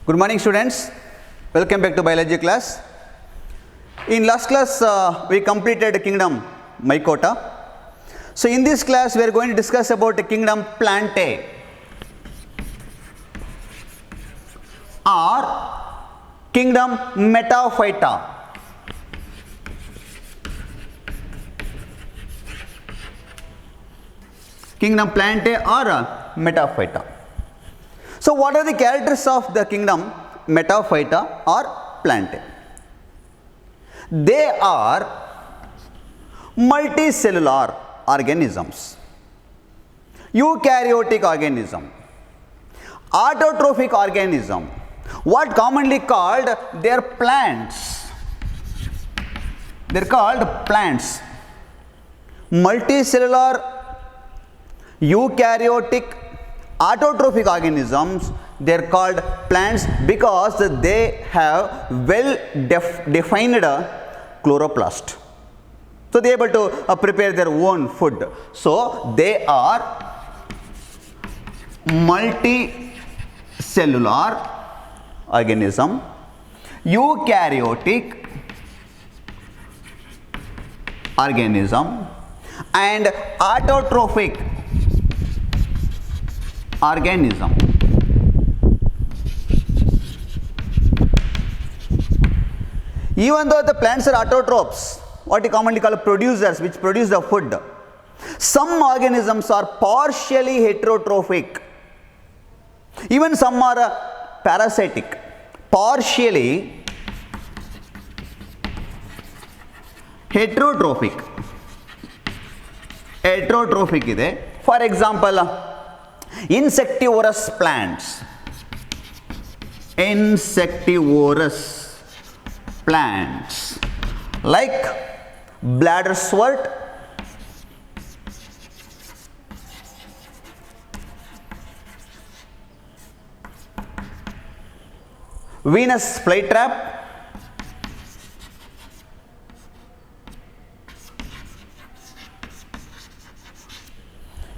Good morning, students. Welcome back to biology class. In last class, we completed kingdom Mycota. So in this class, we are going to discuss about the kingdom Plantae or kingdom Metaphyta. Kingdom Plantae or Metaphyta. So what are the characters of the kingdom Metaphyta or Plantae? They are multicellular organisms, eukaryotic organism, autotrophic organism, what commonly called they are plants. They are called plants. Multicellular, eukaryotic, autotrophic organisms, they are called plants because they have well defined chloroplast. So they are able to prepare their own food. So they are multicellular organism, eukaryotic organism and autotrophic organism. Even though the plants are autotrophs, what we commonly call producers, which produce the food, some organisms are partially heterotrophic. Even some are parasitic. Partially heterotrophic. Heterotrophic ide. For example, insectivorous plants. Insectivorous plants like bladderswort, Venus flytrap,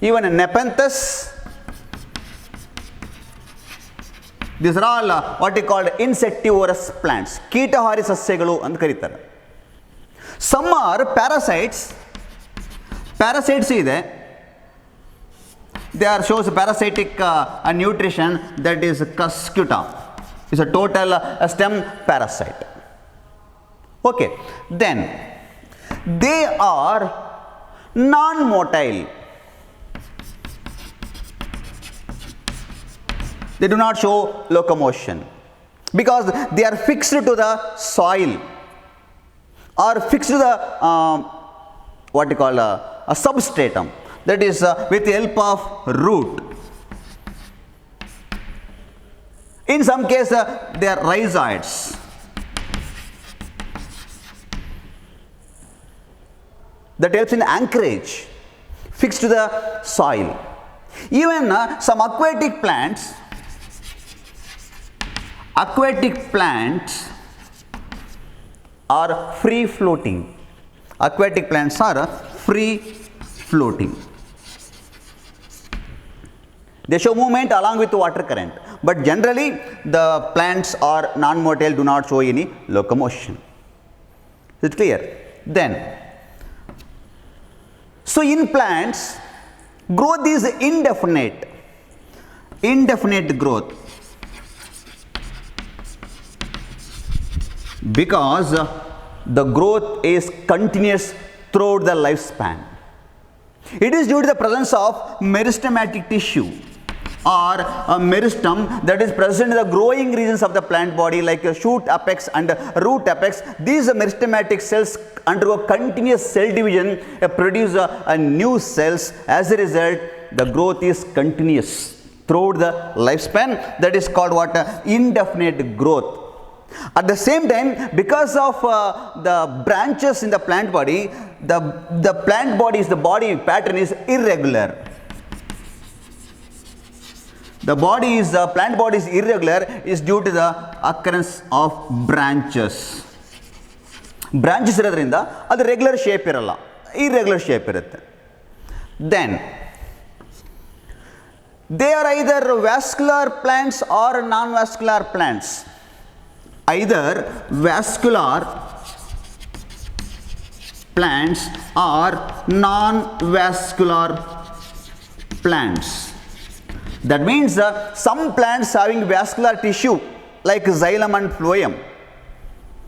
even Nepenthes. These are all what we call insectivorous plants. Keetahari sasyagalu anta karitare. Some are parasites. Parasites ide. They are shows parasitic nutrition, that is Cuscuta. It's a total stem parasite. Okay. Then they are non-motile. They do not show locomotion because they are fixed to the soil or fixed to the what we call a substratum, that is with the help of root. In some cases they are rhizoids. That helps in anchorage, fixed to the soil. Even some aquatic plants are free floating. Aquatic plants are free floating. They show movement along with water current, but generally the plants are non-motile, do not show any locomotion. Is it clear? Then, so in plants, growth is indefinite growth, because the growth is continuous throughout the lifespan. It is due to the presence of meristematic tissue or a meristem that is present in the growing regions of the plant body, like a shoot apex and root apex. These meristematic cells undergo continuous cell division, produce new cells. As a result, the growth is continuous throughout the lifespan. That is called what? Indefinite growth. At the same time, because of the branches in the plant body, the plant body's the body pattern is irregular. The plant body is irregular is due to the occurrence of branches. Branches ಇರೋದ್ರಿಂದ ಅದು regular shape ಇರಲ್ಲ, irregular shape ಇರುತ್ತೆ. Then They are either vascular plants or non-vascular plants. Either vascular plants or non-vascular plants. That means some plants having vascular tissue like xylem and phloem.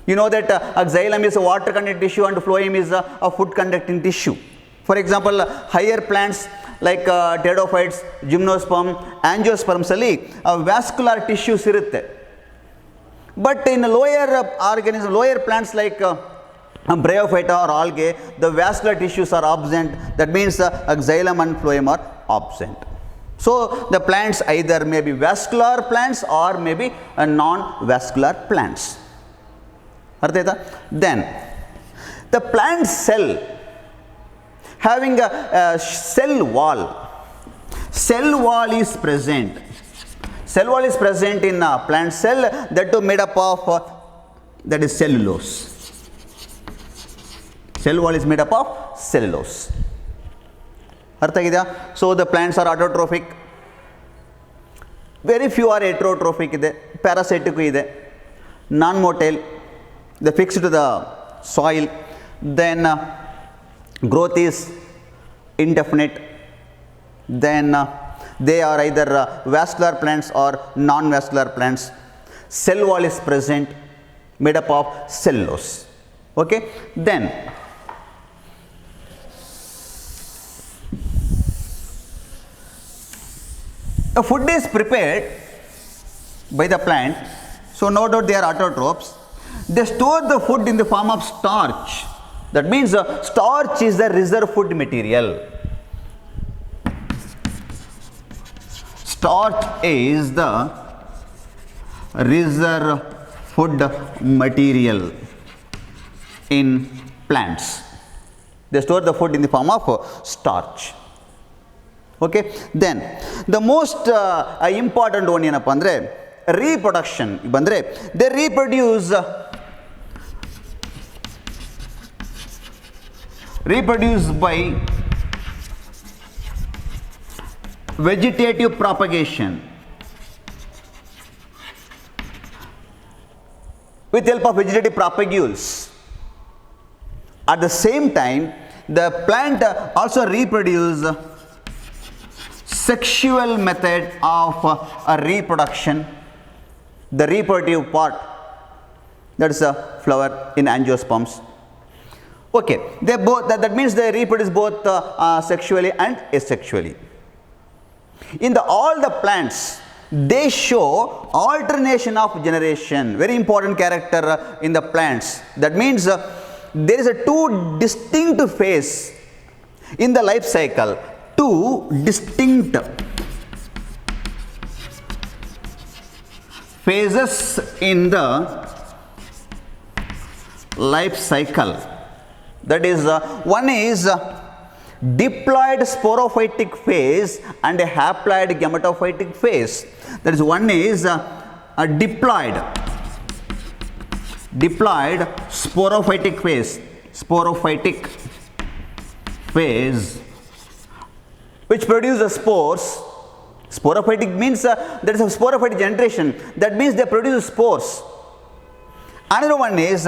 You know that xylem is a water conducting tissue and phloem is a food conducting tissue. For example, higher plants like pteridophytes, gymnosperm, angiosperms ಅಲ್ಲಿ vascular tissues ಇರುತ್ತೆ. But in lower organisms, lower plants like bryophyta or algae, the vascular tissues are absent. That means xylem and phloem are absent. So the plants either may be vascular plants or maybe non-vascular plants. Then the plant cell having a cell wall. Cell wall is present. Cell wall is present in a plant cell, that too made up of that is cellulose. Cell wall is made up of cellulose. So the plants are autotrophic. Very few are heterotrophic. Parasitic ide. Non-motile. They fixed to the soil. Then growth is indefinite. Then they are either vascular plants or non-vascular plants. Cell wall is present, made up of cellulose. Okay. Then a food is prepared by the plant, so no doubt they are autotrophs. They store the food in the form of starch. That means starch is the reserve food material. Starch is the reserve food material in plants. They store the food in the form of starch. Okay. Then the most important one ಏನಪ್ಪ ಅಂದರೆ reproduction ಬಂದರೆ they reproduce by vegetative propagation with help of vegetative propagules. At the same time, the plant also reproduce sexual method of reproduction. The reproductive part, that is a flower in angiosperms. Okay, they both that means they reproduce both sexually and asexually. In all the plants, they show alternation of generation. Very important character in the plants. That means there is a two distinct phase in the life cycle. Two distinct phases in the life cycle. That is, one is diploid sporophytic phase and a haploid gametophytic phase. That is, one is a diploid sporophytic phase, which produces spores. Sporophytic means there is a sporophytic generation. That means they produce spores. Another one is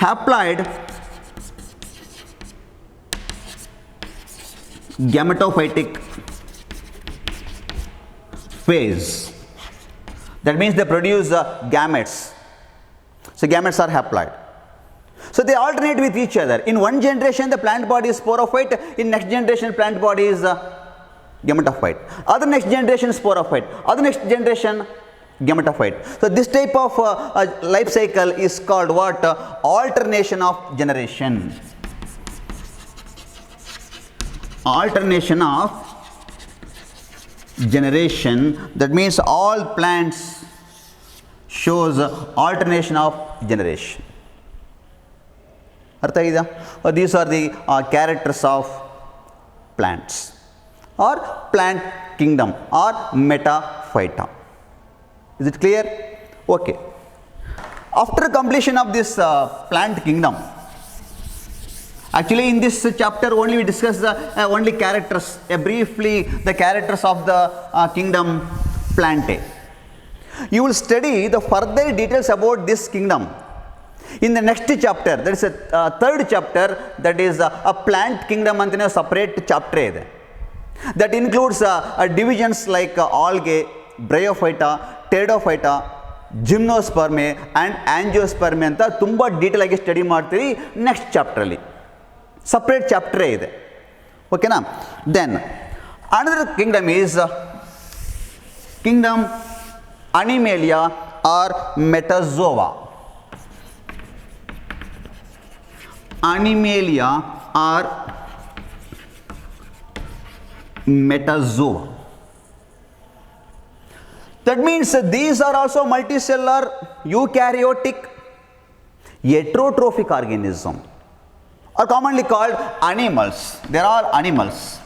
haploid gametophytic phase. That means they produce gametes. So gametes are haploid. So they alternate with each other. In one generation the plant body is sporophyte, in next generation plant body is gametophyte. Other next generation sporophyte, other next generation gametophyte. So this type of life cycle is called what? Alternation of generation. Alternation of generation. That means all plants shows alternation of generation. Artha idea? These are the characters of plants or plant kingdom or metaphyta. Is it clear? Okay. After completion of this plant kingdom, Actually, in this chapter only we discuss the only characters, briefly the characters of the kingdom Plantae. You will study the further details about this kingdom in the next chapter. That is a third chapter, that is a plant kingdom antane separate chapter ide. That includes divisions like algae, bryophyta, pteridophyta, gymnosperme and angiosperme anta tumba detail agi study ಮಾಡ್ತೀವಿ next chapter ಅಲ್ಲಿ. Separate chapter ಇದೆ. Okay na? Then another kingdom is kingdom Animalia or Metazoa. Animalia or Metazoa. That means these are also multicellular, eukaryotic, heterotrophic organism, are commonly called animals. They are all animals.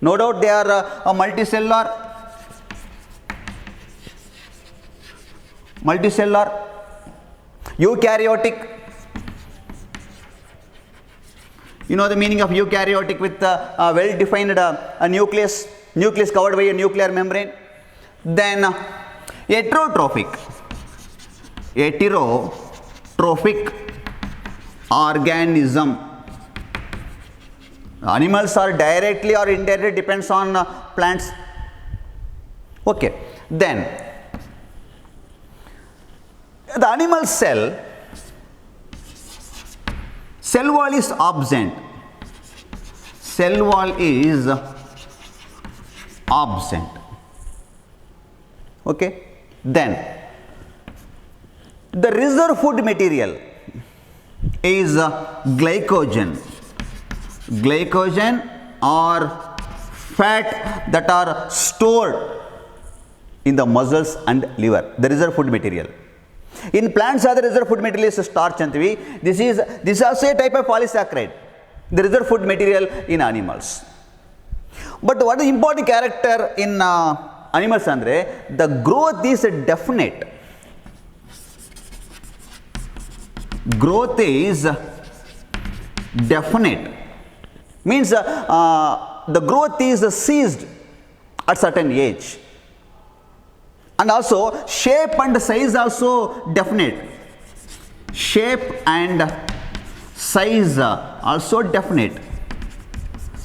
No doubt they are multicellular, eukaryotic. You know the meaning of eukaryotic, with a well-defined nucleus covered by a nuclear membrane. Then heterotrophic organism. Animals are directly or indirectly depends on plants. Okay, then the animal cell wall is absent. Cell wall is absent. Okay, then the reserve food material is glycogen or fat that are stored in the muscles and liver. The reserve food material. In plants, the reserve food material is starch antivi. This is also a type of polysaccharide, the reserve food material in animals. But what is important character in animals andre, the growth is definite. Growth is definite, means the growth is ceased at certain age, and also shape and size also definite. Shape and size also definite.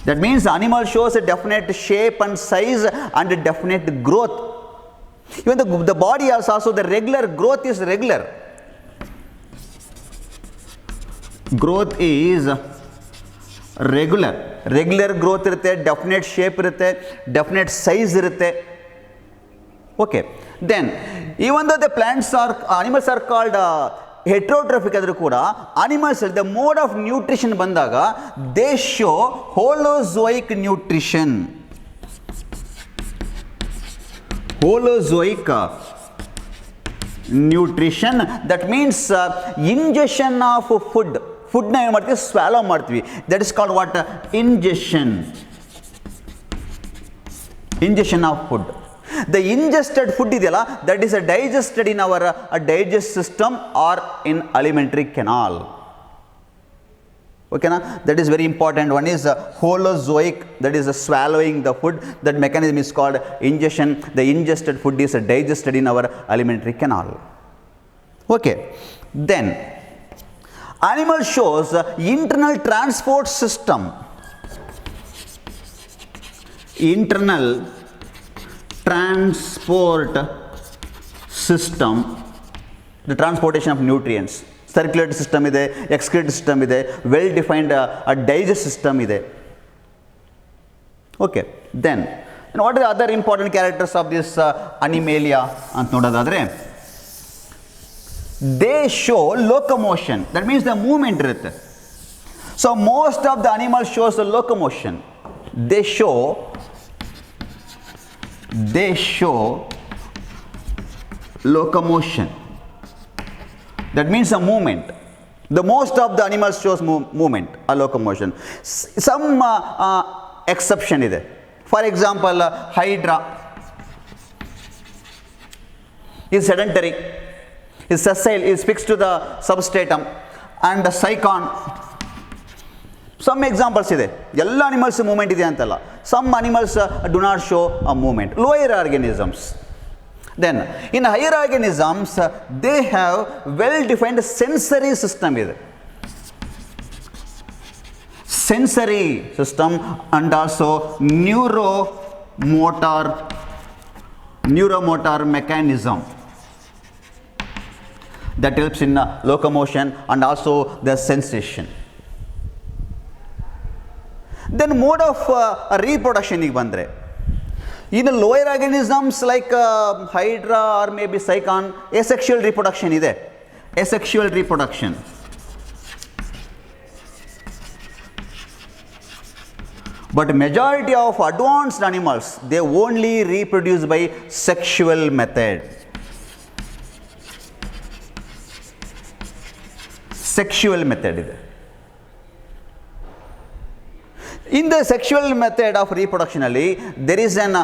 That means animal shows a definite shape and size and a definite growth. Even the body is also the regular growth is regular. Growth is regular growth irutte, definite shape irutte, definite size irutte. Okay, then even though the animals are called heterotrophic adru kuda, animals, the mode of nutrition bandaga they show holozoic nutrition. That means ingestion of food na ಏನು ಮಾಡ್ತೀವಿ, swallow ಮಾಡ್ತೀವಿ. That is called what? Ingestion of food. The ingested food ಇದೆಯಲ್ಲ, that is digested in our digest system or in alimentary canal. Okay na? That is very important. One is holozoic, that is swallowing the food. That mechanism is called ingestion. The ingested food is digested in our alimentary canal. Okay, then animal shows internal transport system. Internal transport system, the transportation of nutrients. Circulatory system ide, excretory system ide, well defined digest system ide. Okay, then what are the other important characters of this Animalia ant nodadadre, they show locomotion. That means the movement irutte. So most of the animals shows the locomotion. They show locomotion. That means a movement. The most of the animals shows movement or locomotion. Some exception ide. For example, Hydra is sedentary, is sessile, is fixed to the substratum. and Psychon. Some examples ಇದೆ, ಎಲ್ಲ animals moment ಇದೆ ಅಂತಲ್ಲ. Some animals do not show a movement. Lower organisms. Then in higher organisms they have well defined sensory system ಇದೆ. Sensory system and also neuromotor mechanism that helps in locomotion and also the sensation. Then mode of reproduction ಗೆ ಬಂದರೆ, in lower organisms like hydra or maybe Psychon, asexual reproduction ಇದೆ. Asexual reproduction. But majority of advanced animals, they only reproduce by sexual method. Sexual method ಇದೆ. In the sexual method of reproduction ಅಲ್ಲಿ, there is an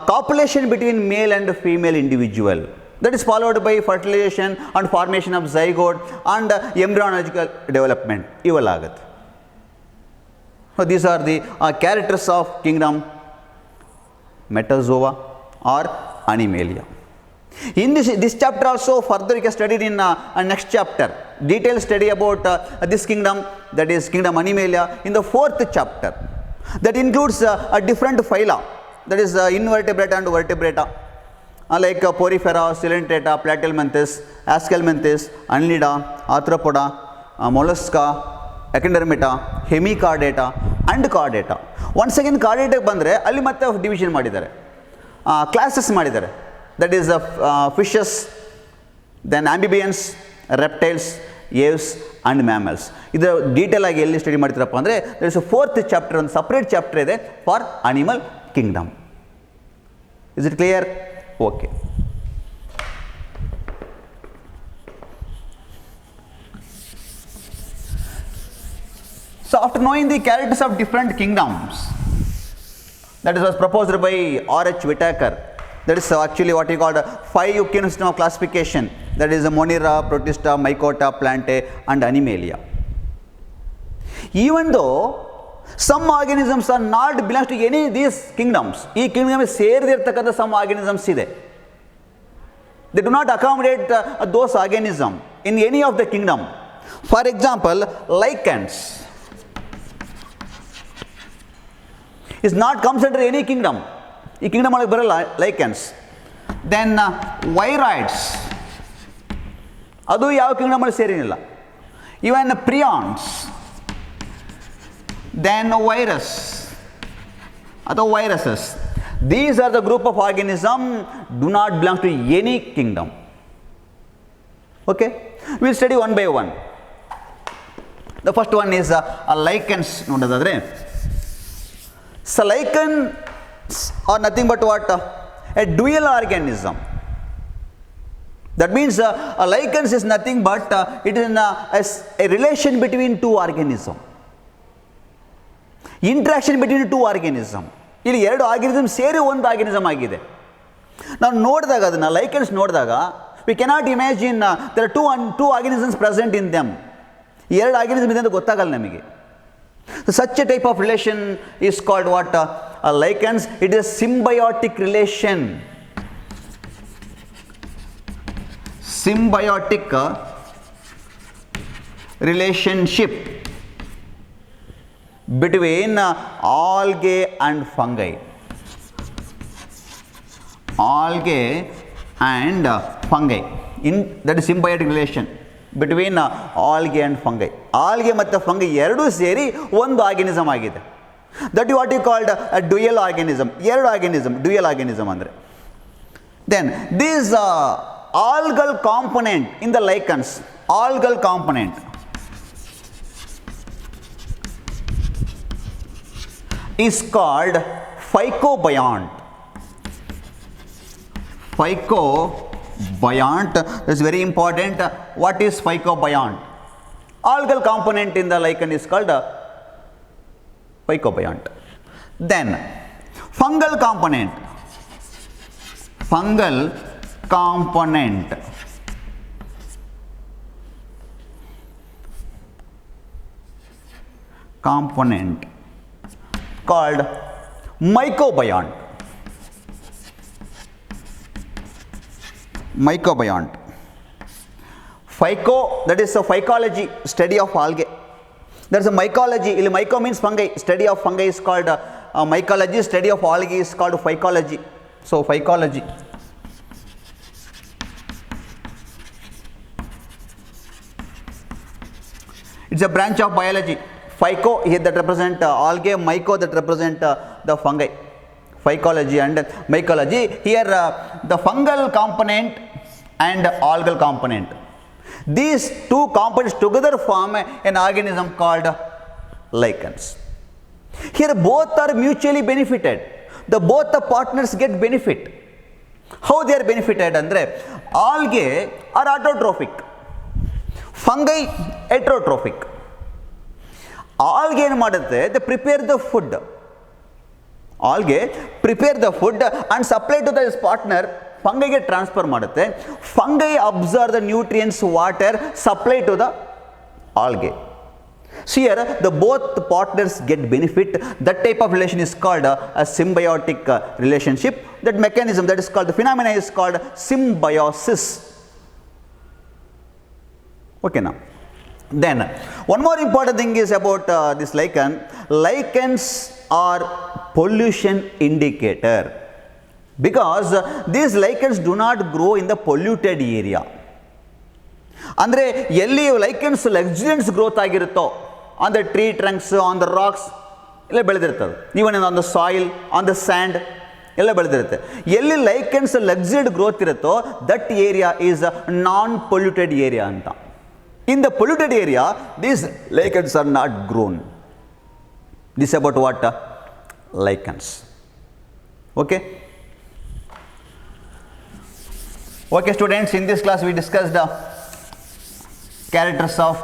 copulation between male and female individual. That is followed by fertilization and formation of zygote and embryological development. ಇವೆಲ್ಲ ಆಗುತ್ತೆ. So these are the characters of kingdom Metazoa or Animalia. In this chapter also further you can study in next chapter. Detailed study about this kingdom, that is kingdom Animalia, in the 4th chapter. That includes a different phyla, that is invertebrata and vertebrata, like Porifera, Coelenterata, Platyhelminthes, Aschelminthes, Annelida, Arthropoda, Mollusca, Echinodermata, Hemichordata and Chordata. Once again Chordata ಬಂದರೆ ಅಲ್ಲಿ ಮತ್ತೆ division ಮಾಡಿದ್ದಾರೆ, classes ಮಾಡಿದ್ದಾರೆ. That is fishes, then amphibians, reptiles, aves and mammals. ಇದು detail ಆಗಿ ಎಲ್ಲಿ study ಮಾಡ್ತೀರಪ್ಪ ಅಂದರೆ, there is a 4th chapter, ಒಂದು ಸಪ್ರೇಟ್ ಚಾಪ್ಟರ್ ಇದೆ for animal Kingdom. Is it clear? Okay. So after knowing the characters of different kingdoms, that is was proposed by R.H. Whitaker. That is actually what he called 5 kingdom system of classification. That is Monera, Protista, Mycota, Plantae and Animalia. Even though some organisms are not belongs to any of these kingdoms, ಈ kingdom ಸೇರಿದಿರ್ತಕ್ಕಂಥ some organisms ಇದೆ. They do not accommodate those organisms in any of the kingdom. For example, lichens is not comes under any kingdom. ಈ kingdom ಒಳಗೆ ಬರಲ್ಲ lichens. Then viroids, ಅದು ಯಾವ kingdom ಅಲ್ಲಿ ಸೇರಿನಿಲ್ಲ. Even prions, then virus ಅಥವಾ viruses, these are the group of organism do not belong to any kingdom. Okay, will study one by one. The first one is lichens ನೋಡೋದಾದರೆ, so lichens are nothing but what? A dual organism. That means a lichens is nothing but it is a relation between two organisms. Interaction between two organisms. ಇಲ್ಲಿ ಎರಡು organism ಸೇರಿ ಒಂದು organism ಆಗಿದೆ. ನಾವು ನೋಡಿದಾಗ ಅದನ್ನು lichens ನೋಡಿದಾಗ we cannot imagine there are two organisms present in them. ಎರಡು ಆರ್ಗನಿಸಮ್ ಇದೆ ಅಂತ ಗೊತ್ತಾಗಲ್ಲ ನಮಗೆ. So such a type of relation is called what? Lichens. It is a symbiotic relation. Symbiotic relationship between algae and fungi. Algae and fungi. That is symbiotic relation between algae and fungi. Algae ಮತ್ತು fungi ಎರಡೂ ಸೇರಿ ಒಂದು organism ಆಗಿದೆ. That what you called a dual organism. ಎರಡು organism, dual organism ಅಂದರೆ. Then this algal component in the lichens, algal component is called phycobiont. Phycobiont is very important. What is phycobiont? Algal component in the lichen is called phycobiont. Then fungal component. Fungal component component called mycobiont. Mycobiont. Phyco, that is a phycology, study of algae. There is a mycology. Myco means fungi. Study of fungi is called mycology. Study of algae is called phycology. So phycology. It's a branch of biology. Phyco here that represent algae, myco that represent the fungi. Phycology and mycology. Here the fungal component and algal component. These two components together form an organism called lichens. Here both are mutually benefited. Both the partners get benefit. How they are benefited? Andre algae are autotrophic. Fungi heterotrophic. Algae ಏನು ಮಾಡುತ್ತೆ, they prepare the food. Algae prepare the food and supply to this partner. Fungi get transfer ಮಾಡುತ್ತೆ. Fungi absorb the nutrients, water, supply to the algae. So here the both partners get benefit. That type of relation is called a symbiotic relationship. That mechanism, that is called, the phenomena is called symbiosis. Okay, now then one more important thing is about this lichen. Lichens are pollution indicator, because these lichens do not grow in the polluted area. Andre elli lichens luxuriance growth ಆಗಿರುತ್ತೋ, on the tree trunks, on the rocks ಎಲ್ಲ ಬೆಳೆದಿರ್ತದೆ, even on the soil, on the sand ಎಲ್ಲ ಬೆಳೆದಿರುತ್ತೆ. ಎಲ್ಲಿ lichens luxuriant growth ಇರುತ್ತೋ, that area is non polluted area ಅಂತ. In the polluted area, these lichens are not grown. This is about what? Lichens. Okay? Okay, students, in this class we discussed the characters of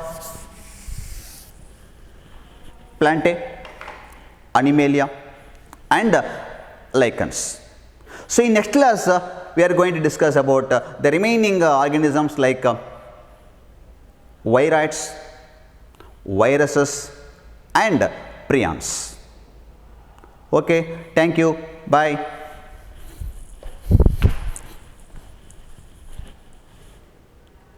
Plantae, Animalia and lichens. So in next class we are going to discuss about the remaining organisms like viroids, viruses and prions. Okay, thank you, bye.